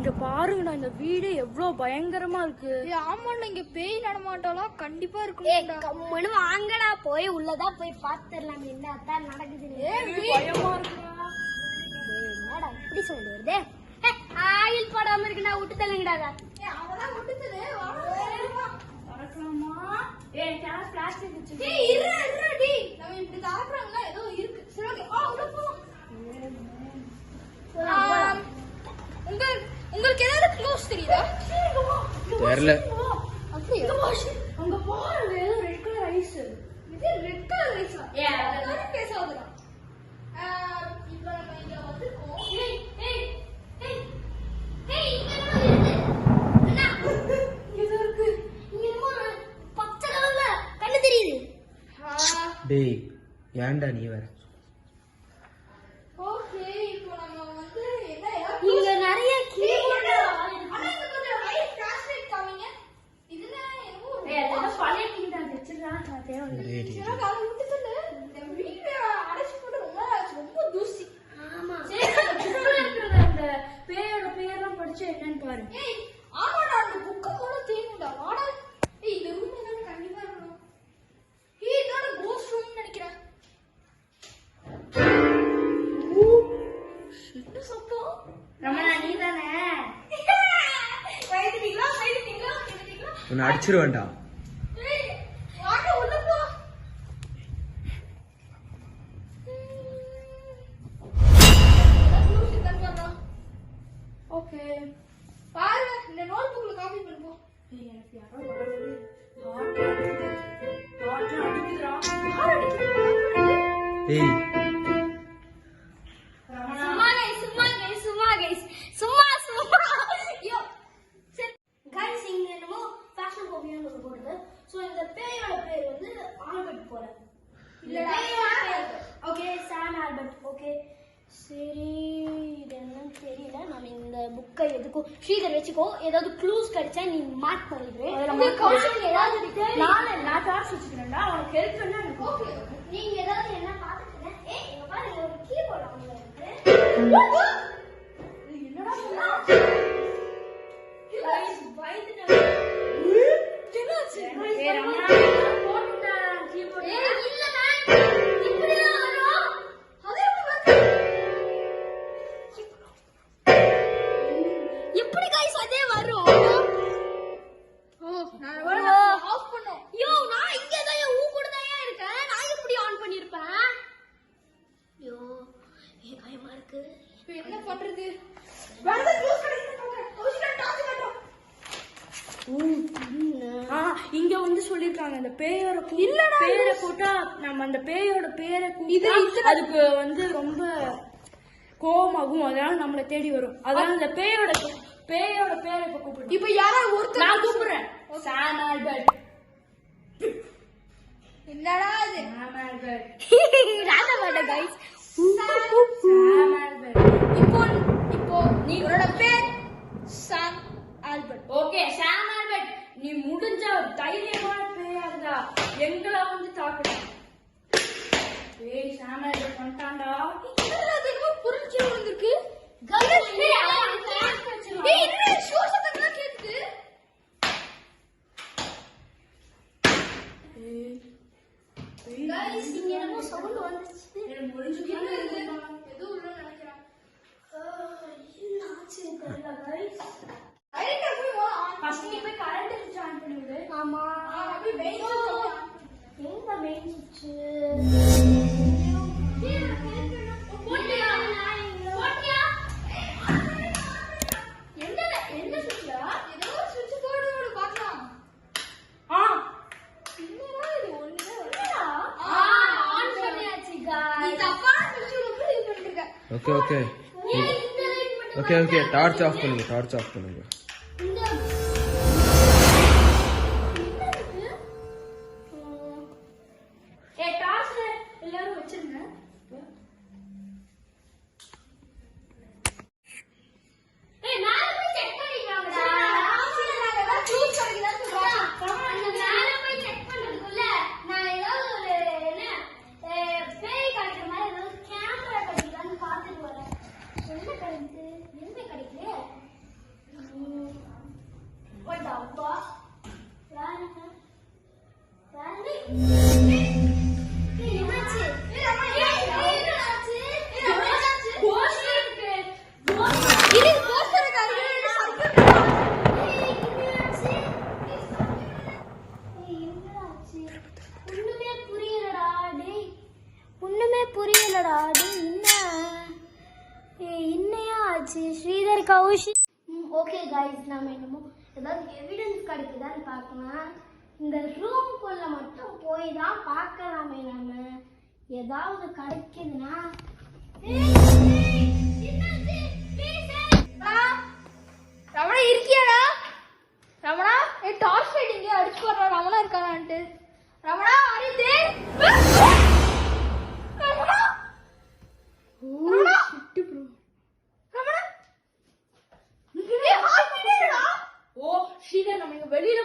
இங்க பாருங்கடா இந்த வீடு எவ்வளவு பயங்கரமா இருக்கு. ஆமாண்டா இங்க பேய் நடமாட்டாலாம் கண்டிப்பா இருக்கும். கம்முன்னு வாங்கடா போய் உள்ளதா போய் பாத்துடலாம் என்னத்தான் நடக்குது. பயமா இருக்குடா. என்னடா இப்படி சொல்லுறது? ஆயில் போடாம இருக்குடா விட்டு தள்ளுங்கடா. அவதான் விட்டு தள்ளு. வரலாமா? பிளாஸ்டிக் வச்சு நம்ம இப்படி தாக்குறாங்க ஏதோ இருக்கு. சரி ஓகே. உள்ள போலாம். உங்களுக்கு ஏதாவது க்ளோஸ் தெரியுதா? தெரியல. அப்படியே அங்க பாருங்க ஏதோ ரெட் கலர் ஐஸ். இது ரெட் கலர் ரைஸா? அதனால பேசாதடா. இப்போ நம்ம இங்க வந்திருக்கோம். இங்க இருக்கு. இங்க ஒரு பச்சை கலர்ல கண்ணு தெரியுது. டேய் ஏன்டா நீ வேற? ஓகே இப்போ நம்ம வந்து என்ன இங்க நிறைய கீபோர்டு அண்ணா இங்க கொஞ்சம் லைட் ஃபிளாஷ் லைட் காமிங்க. இதுல என்னமோ பழைய டிவி தான் வச்சிருக்கா. தேவை டேய் டேய் சில காலம் விட்டு தள்ளு. இந்த வீடு அடைச்சு போட்டு ரொம்ப தூசி. ஆமா அந்த பேயோட பேர்லாம் படிச்சு என்னன்னு பாருங்க. ஏய் ஆமாடா அந்த புக்க கூட தேணும்டா. வாடா. ஏய் இந்த ரூம் என்னன்னு கண்டிப்பா இருக்கணும். ஏய் இதோட கோஸ்ட் ரூம் நினைக்கிறேன். என்ன சத்தம்? ரமணா நீ தானே? வைத்திட்டீங்களா? உன்னை அடிச்சிருவேன்டா. ஏய் வாங்க உள்ள போ. ஓகே பாரு இந்த நோட் புக்ல காப்பி பண்ணுவோம். எனக்கு யாரோ வருது. ஹார்ட் அடிக்குதுடா. டேய் சும்மா ஐயோ சரி गाइस இங்க என்னமோ ஃபேஷன் கோபியான்னு ஒரு போடுது. சோ இந்த பேயோட பேர் வந்து ஆல்பர்ட் போல. இல்லடா. Okay Sam Albert. ஓகே சரி இது என்னன்னு தெரியல. நம்ம இந்த புக்கை எதுக்கும் ஸ்ரீதர் வச்சுக்கோ. ஏதாவது க்ளூஸ் கிடைச்சா நீ மார்க் பண்ணிடுவேன். கௌஷல் ஏதாவது நான் டார்ச் வச்சுக்கிறேன்டா. உனக்கு ஹெல்ப் பண்ணா எனக்கு ஓகே நீங்க ஏதாவது என்ன பாத்துக்கங்க. ஏய் இங்க பாருங்க ஒரு கீபோர்ட் அங்க இருக்கு. என்னடா சொன்னா? ஏய் ரமணா போட்டுடா கீபோர்ட். ஏய் இல்ல மேம் இப்படி தான் வரும். அதே வந்து எப்படி गाइस அதே வரும்? நான் ஆஃப் பண்ணோம். யோ நான் இங்க தான் ஊ கூட தான் இருக்கேன். நான் எப்படி ஆன் பண்ணிருப்பேன்? யோ பயமா இருக்கு. இப்போ என்ன பண்றது? வேற க்ளோஸ் பண்ணிட்டு போங்க. கௌஷல் டார்ச் காட்டும். இங்க வந்து சொல்லிருக்காங்க அந்த பேயோட பேரை போட்டா நம்ம அந்த பேயோட பேரை அதுக்கு வந்து ரொம்ப கோவமாகும். அதனால நம்மள தேடி வரும். அதனால அந்த பேயோட பேரை இப்ப கூப்பிடுறோம். இப்போ யாராவது ஒருத்தர் நான் கூப்பிடுறேன். சாம் ஆல்பர்ட். என்னடா இது? சாம் ஆல்பர்ட். ராதா வாடா गाइस. சாம் ஆல்பர்ட். இப்போ நீங்களோட பேர் சாம் ஆல்பர்ட். ஓகே சாம் ஆல்பர்ட் நீ முடிஞ்ச ஒரு தைரியமான பேயா இருந்தா எங்களை வந்து தாக்கணும். ஏய் சாம் ஆல்பர்ட் வந்துட்டான்டா. என்னடா இதுக்கு பொருள் கீழ விழுந்திருக்கு? गाइस ஏய் என்ன ஷோ சத்தம்லாம் கேக்குது? गाइस இங்க என்னமோ சவுண்ட் வந்துச்சு. ஏதோ உள்ள நினைக்கிறேன். என்ன ஆச்சு தெரியல गाइस. ரைட்டா போய் வா. ஃபர்ஸ்ட் நீ போய் கரண்ட் சுவிட்ச் ஆன் பண்ணி விடு. ஆமா அப்படியே மெயின் எங்க மெயின் சுவிட்ச்? போட்டியா? என்ன சுவிட்ச்டா? ஏதோ சுவிட்ச் போர்டு பார்க்கலாம். ஆ என்னடா இது ஒண்ணு? ஆன் பண்ணியாச்சு நீ गाइस. தப்பான சுவிட்ச் போட்டு இது பண்ணிருக்க. ஓகே ஓகே ஏன் இந்த லைட் மட்டும் ஓகே ஓகே டார்ச் ஆஃப் பண்ணுங்க. இந்த ஏய் டார்ச் எல்லாரும் வச்சிருங்க. ஏய் மேல போய் செக் பண்ணிக்கலாம்டா. நாங்க ஏதாவது க்ளூஸ் கிடைக்குதான்னு சொல்றோம். அந்த மேல போய் செக் பண்றதுக்குள்ள நான் ஏதாவது ஒரு என்ன பேய் கிடைக்கிற மாதிரி ஏதாவது கேமரா கிடைக்குதான்னு பார்த்துட்டு வரேன். என்ன கிடைக்குது? என்ன கிடைக்கல? ஆச்சு ஸ்ரீதர் கௌஷி. ஓகே கைஸ், நாம என்னமோ ஏதாவது எவிடன்ஸ் கிடைக்குதான்னு பார்க்கலாம். இந்த ரூம்குள்ள மட்டும் போய் தான் பார்க்கலாமே. நாம ஏதாவது கிடைக்குதுன்னா ரமணா இருக்கியாடா? ரமணா டார்ச் லைட் இங்கே அடிச்சு போடுறா. ரமணா இருக்கானான்ட்டு. ரமணா அரித்து ரமணா ரமணா ரமணா ஓ ஸ்ரீதர், நம்ம இங்க வெளியில